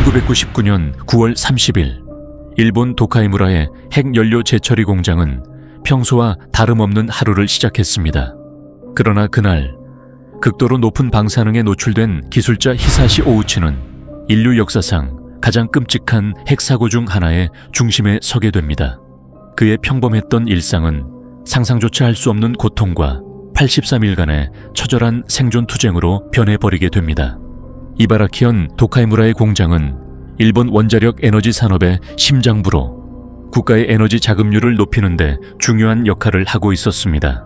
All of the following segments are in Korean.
1999년 9월 30일 일본 도카이무라의 핵연료 재처리 공장은 평소와 다름없는 하루를 시작했습니다. 그러나 그날 극도로 높은 방사능에 노출된 기술자 히사시 오우치는 인류 역사상 가장 끔찍한 핵사고 중 하나의 중심에 서게 됩니다. 그의 평범했던 일상은 상상조차 할 수 없는 고통과 83일간의 처절한 생존 투쟁으로 변해버리게 됩니다. 이바라키현 도카이무라의 공장은 일본 원자력 에너지 산업의 심장부로 국가의 에너지 자급률을 높이는 데 중요한 역할을 하고 있었습니다.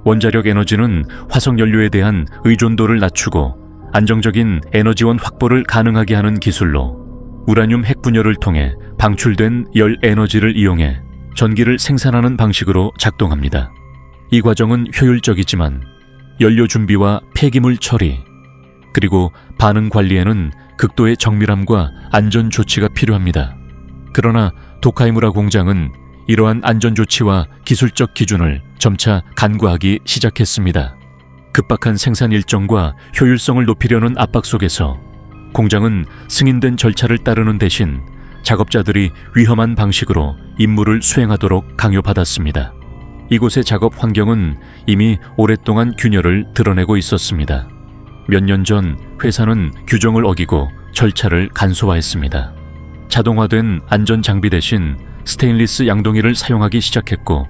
원자력 에너지는 화석연료에 대한 의존도를 낮추고 안정적인 에너지원 확보를 가능하게 하는 기술로 우라늄 핵분열을 통해 방출된 열 에너지를 이용해 전기를 생산하는 방식으로 작동합니다. 이 과정은 효율적이지만 연료 준비와 폐기물 처리, 그리고 반응 관리에는 극도의 정밀함과 안전 조치가 필요합니다. 그러나 도카이무라 공장은 이러한 안전 조치와 기술적 기준을 점차 간과하기 시작했습니다. 급박한 생산 일정과 효율성을 높이려는 압박 속에서 공장은 승인된 절차를 따르는 대신 작업자들이 위험한 방식으로 임무를 수행하도록 강요받았습니다. 이곳의 작업 환경은 이미 오랫동안 균열을 드러내고 있었습니다. 몇 년 전 회사는 규정을 어기고 절차를 간소화했습니다. 자동화된 안전장비 대신 스테인리스 양동이를 사용하기 시작했고,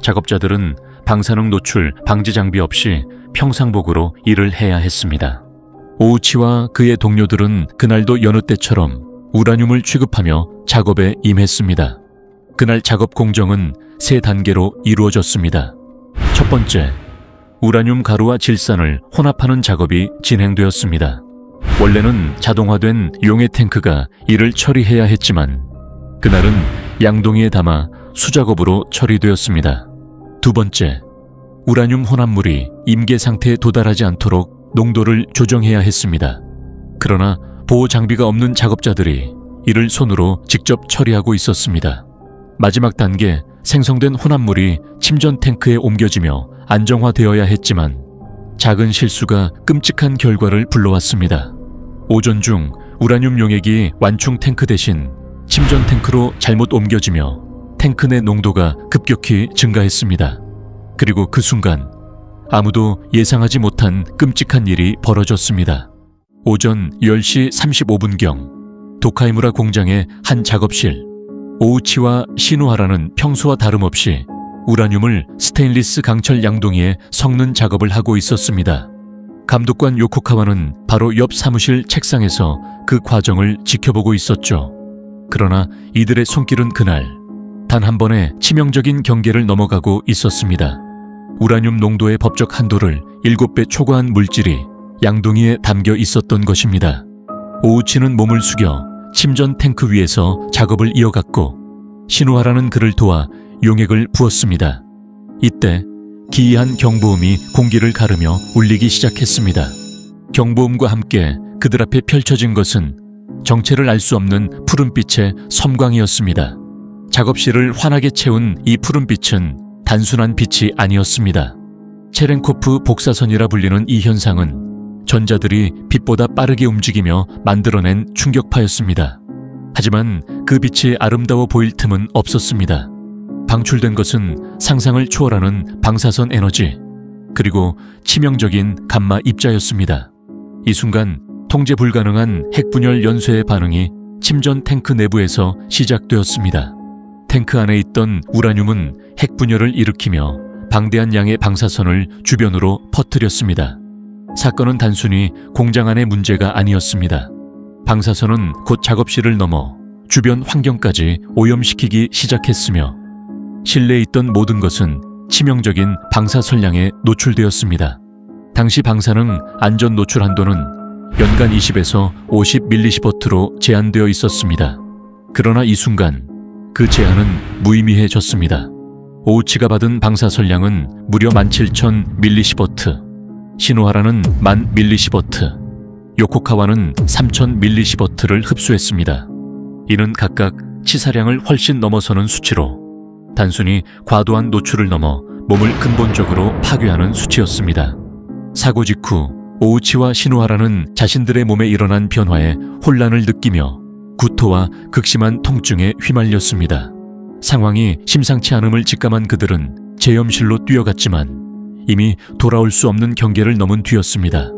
작업자들은 방사능 노출 방지 장비 없이 평상복으로 일을 해야 했습니다. 오우치와 그의 동료들은 그날도 여느 때처럼 우라늄을 취급하며 작업에 임했습니다. 그날 작업 공정은 3단계로 이루어졌습니다. 첫 번째, 우라늄 가루와 질산을 혼합하는 작업이 진행되었습니다. 원래는 자동화된 용해 탱크가 이를 처리해야 했지만 그날은 양동이에 담아 수작업으로 처리되었습니다. 두 번째, 우라늄 혼합물이 임계 상태에 도달하지 않도록 농도를 조정해야 했습니다. 그러나 보호 장비가 없는 작업자들이 이를 손으로 직접 처리하고 있었습니다. 마지막 단계, 생성된 혼합물이 침전 탱크에 옮겨지며 안정화되어야 했지만 작은 실수가 끔찍한 결과를 불러왔습니다. 오전 중 우라늄 용액이 완충 탱크 대신 침전 탱크로 잘못 옮겨지며 탱크 내 농도가 급격히 증가했습니다. 그리고 그 순간 아무도 예상하지 못한 끔찍한 일이 벌어졌습니다. 오전 10시 35분경 도카이무라 공장의 한 작업실, 오우치와 시노하라는 평소와 다름없이 우라늄을 스테인리스 강철 양동이에 섞는 작업을 하고 있었습니다. 감독관 요코카와는 바로 옆 사무실 책상에서 그 과정을 지켜보고 있었죠. 그러나 이들의 손길은 그날 단 한 번의 치명적인 경계를 넘어가고 있었습니다. 우라늄 농도의 법적 한도를 7배 초과한 물질이 양동이에 담겨 있었던 것입니다. 오우치는 몸을 숙여 침전 탱크 위에서 작업을 이어갔고, 시노하라는 그를 도와 용액을 부었습니다. 이때 기이한 경보음이 공기를 가르며 울리기 시작했습니다. 경보음과 함께 그들 앞에 펼쳐진 것은 정체를 알 수 없는 푸른빛의 섬광이었습니다. 작업실을 환하게 채운 이 푸른빛은 단순한 빛이 아니었습니다. 체렌코프 복사선이라 불리는 이 현상은 전자들이 빛보다 빠르게 움직이며 만들어낸 충격파였습니다. 하지만 그 빛이 아름다워 보일 틈은 없었습니다. 방출된 것은 상상을 초월하는 방사선 에너지, 그리고 치명적인 감마 입자였습니다. 이 순간 통제 불가능한 핵분열 연쇄의 반응이 침전 탱크 내부에서 시작되었습니다. 탱크 안에 있던 우라늄은 핵분열을 일으키며 방대한 양의 방사선을 주변으로 퍼뜨렸습니다. 사건은 단순히 공장 안의 문제가 아니었습니다. 방사선은 곧 작업실을 넘어 주변 환경까지 오염시키기 시작했으며 실내에 있던 모든 것은 치명적인 방사선량에 노출되었습니다. 당시 방사능 안전 노출 한도는 연간 20에서 50mS로 제한되어 있었습니다. 그러나 이 순간 그 제한은 무의미해졌습니다. 오우치가 받은 방사선량은 무려 17,000mSv, 시노하라는 10,000mSv, 요코카와는 3,000mSv를 흡수했습니다. 이는 각각 치사량을 훨씬 넘어서는 수치로 단순히 과도한 노출을 넘어 몸을 근본적으로 파괴하는 수치였습니다. 사고 직후 오우치와 시노하라는 자신들의 몸에 일어난 변화에 혼란을 느끼며 구토와 극심한 통증에 휘말렸습니다. 상황이 심상치 않음을 직감한 그들은 재염실로 뛰어갔지만 이미 돌아올 수 없는 경계를 넘은 뒤였습니다.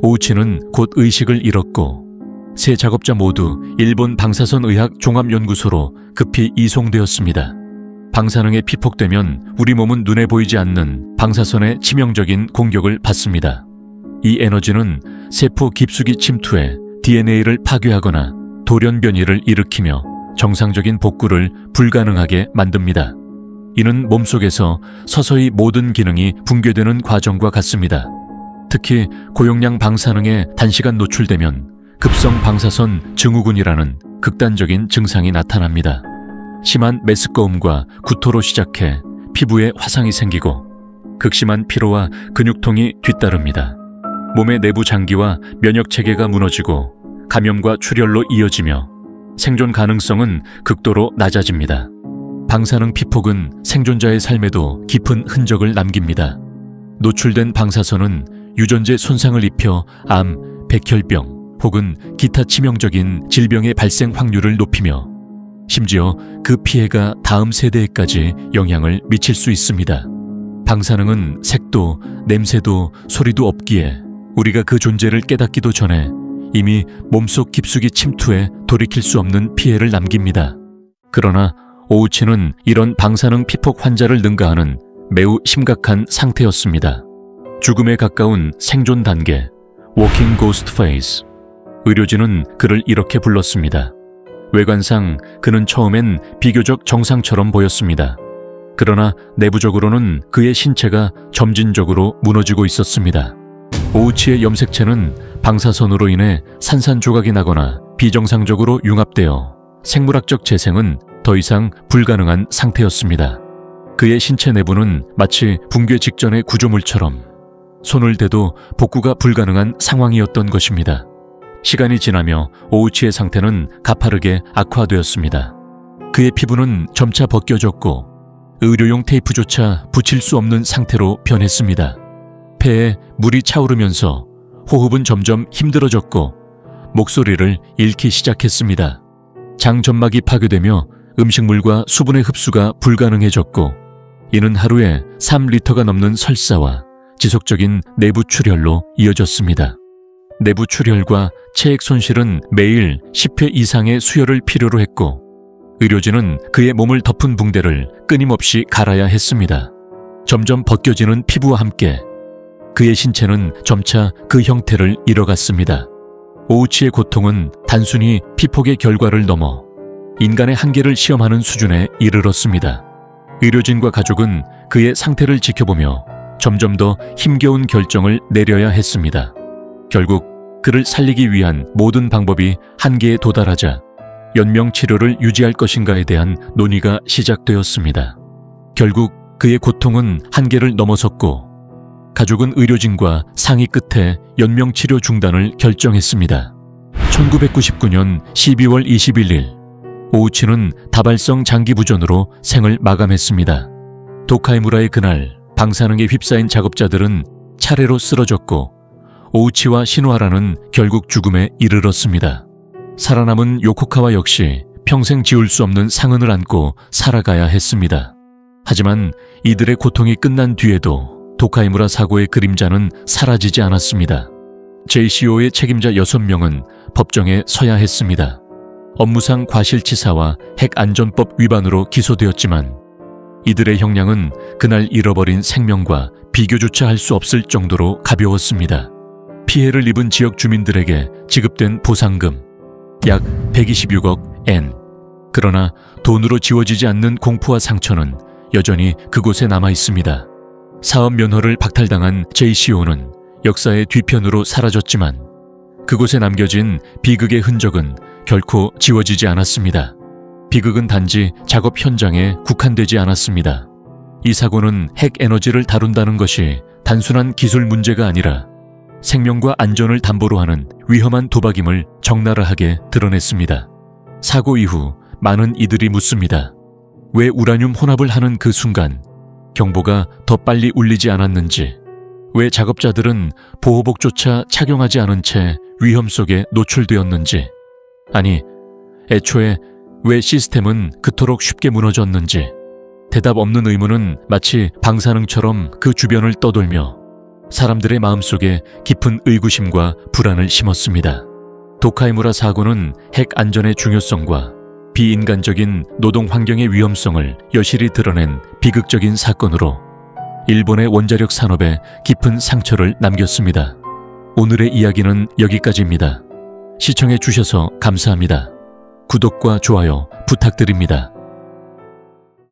오우치는 곧 의식을 잃었고 세 작업자 모두 일본 방사선의학 종합연구소로 급히 이송되었습니다. 방사능에 피폭되면 우리 몸은 눈에 보이지 않는 방사선의 치명적인 공격을 받습니다. 이 에너지는 세포 깊숙이 침투해 DNA를 파괴하거나 돌연 변이를 일으키며 정상적인 복구를 불가능하게 만듭니다. 이는 몸속에서 서서히 모든 기능이 붕괴되는 과정과 같습니다. 특히 고용량 방사능에 단시간 노출되면 급성 방사선 증후군이라는 극단적인 증상이 나타납니다. 심한 메스꺼움과 구토로 시작해 피부에 화상이 생기고 극심한 피로와 근육통이 뒤따릅니다. 몸의 내부 장기와 면역체계가 무너지고 감염과 출혈로 이어지며 생존 가능성은 극도로 낮아집니다. 방사능 피폭은 생존자의 삶에도 깊은 흔적을 남깁니다. 노출된 방사선은 유전제 손상을 입혀 암, 백혈병 혹은 기타 치명적인 질병의 발생 확률을 높이며 심지어 그 피해가 다음 세대에까지 영향을 미칠 수 있습니다. 방사능은 색도, 냄새도, 소리도 없기에 우리가 그 존재를 깨닫기도 전에 이미 몸속 깊숙이 침투해 돌이킬 수 없는 피해를 남깁니다. 그러나 오우치는 이런 방사능 피폭 환자를 능가하는 매우 심각한 상태였습니다. 죽음에 가까운 생존 단계, Walking Ghost Phase. 의료진은 그를 이렇게 불렀습니다. 외관상 그는 처음엔 비교적 정상처럼 보였습니다. 그러나 내부적으로는 그의 신체가 점진적으로 무너지고 있었습니다. 오우치의 염색체는 방사선으로 인해 산산조각이 나거나 비정상적으로 융합되어 생물학적 재생은 더 이상 불가능한 상태였습니다. 그의 신체 내부는 마치 붕괴 직전의 구조물처럼 손을 대도 복구가 불가능한 상황이었던 것입니다. 시간이 지나며 오우치의 상태는 가파르게 악화되었습니다. 그의 피부는 점차 벗겨졌고 의료용 테이프조차 붙일 수 없는 상태로 변했습니다. 폐에 물이 차오르면서 호흡은 점점 힘들어졌고 목소리를 잃기 시작했습니다. 장점막이 파괴되며 음식물과 수분의 흡수가 불가능해졌고 이는 하루에 3리터가 넘는 설사와 지속적인 내부 출혈로 이어졌습니다. 내부 출혈과 체액 손실은 매일 10회 이상의 수혈을 필요로 했고 의료진은 그의 몸을 덮은 붕대를 끊임없이 갈아야 했습니다. 점점 벗겨지는 피부와 함께 그의 신체는 점차 그 형태를 잃어갔습니다. 오우치의 고통은 단순히 피폭의 결과를 넘어 인간의 한계를 시험하는 수준에 이르렀습니다. 의료진과 가족은 그의 상태를 지켜보며 점점 더 힘겨운 결정을 내려야 했습니다. 결국 그를 살리기 위한 모든 방법이 한계에 도달하자 연명 치료를 유지할 것인가에 대한 논의가 시작되었습니다. 결국 그의 고통은 한계를 넘어섰고 가족은 의료진과 상의 끝에 연명 치료 중단을 결정했습니다. 1999년 12월 21일 오우치는 다발성 장기부전으로 생을 마감했습니다. 도카이무라의 그날 방사능에 휩싸인 작업자들은 차례로 쓰러졌고 오우치와 시노하라는 결국 죽음에 이르렀습니다. 살아남은 요코카와 역시 평생 지울 수 없는 상흔을 안고 살아가야 했습니다. 하지만 이들의 고통이 끝난 뒤에도 도카이무라 사고의 그림자는 사라지지 않았습니다. JCO의 책임자 6명은 법정에 서야 했습니다. 업무상 과실치사와 핵안전법 위반으로 기소되었지만 이들의 형량은 그날 잃어버린 생명과 비교조차 할 수 없을 정도로 가벼웠습니다. 피해를 입은 지역 주민들에게 지급된 보상금 약 126억 엔. 그러나 돈으로 지워지지 않는 공포와 상처는 여전히 그곳에 남아 있습니다. 사업 면허를 박탈당한 JCO는 역사의 뒤편으로 사라졌지만 그곳에 남겨진 비극의 흔적은 결코 지워지지 않았습니다. 비극은 단지 작업 현장에 국한되지 않았습니다. 이 사고는 핵 에너지를 다룬다는 것이 단순한 기술 문제가 아니라 생명과 안전을 담보로 하는 위험한 도박임을 적나라하게 드러냈습니다. 사고 이후 많은 이들이 묻습니다. 왜 우라늄 혼합을 하는 그 순간 경보가 더 빨리 울리지 않았는지, 왜 작업자들은 보호복조차 착용하지 않은 채 위험 속에 노출되었는지, 아니 애초에 왜 시스템은 그토록 쉽게 무너졌는지 대답 없는 의문은 마치 방사능처럼 그 주변을 떠돌며 사람들의 마음속에 깊은 의구심과 불안을 심었습니다. 도카이무라 사고는 핵 안전의 중요성과 비인간적인 노동 환경의 위험성을 여실히 드러낸 비극적인 사건으로 일본의 원자력 산업에 깊은 상처를 남겼습니다. 오늘의 이야기는 여기까지입니다. 시청해 주셔서 감사합니다. 구독과 좋아요 부탁드립니다.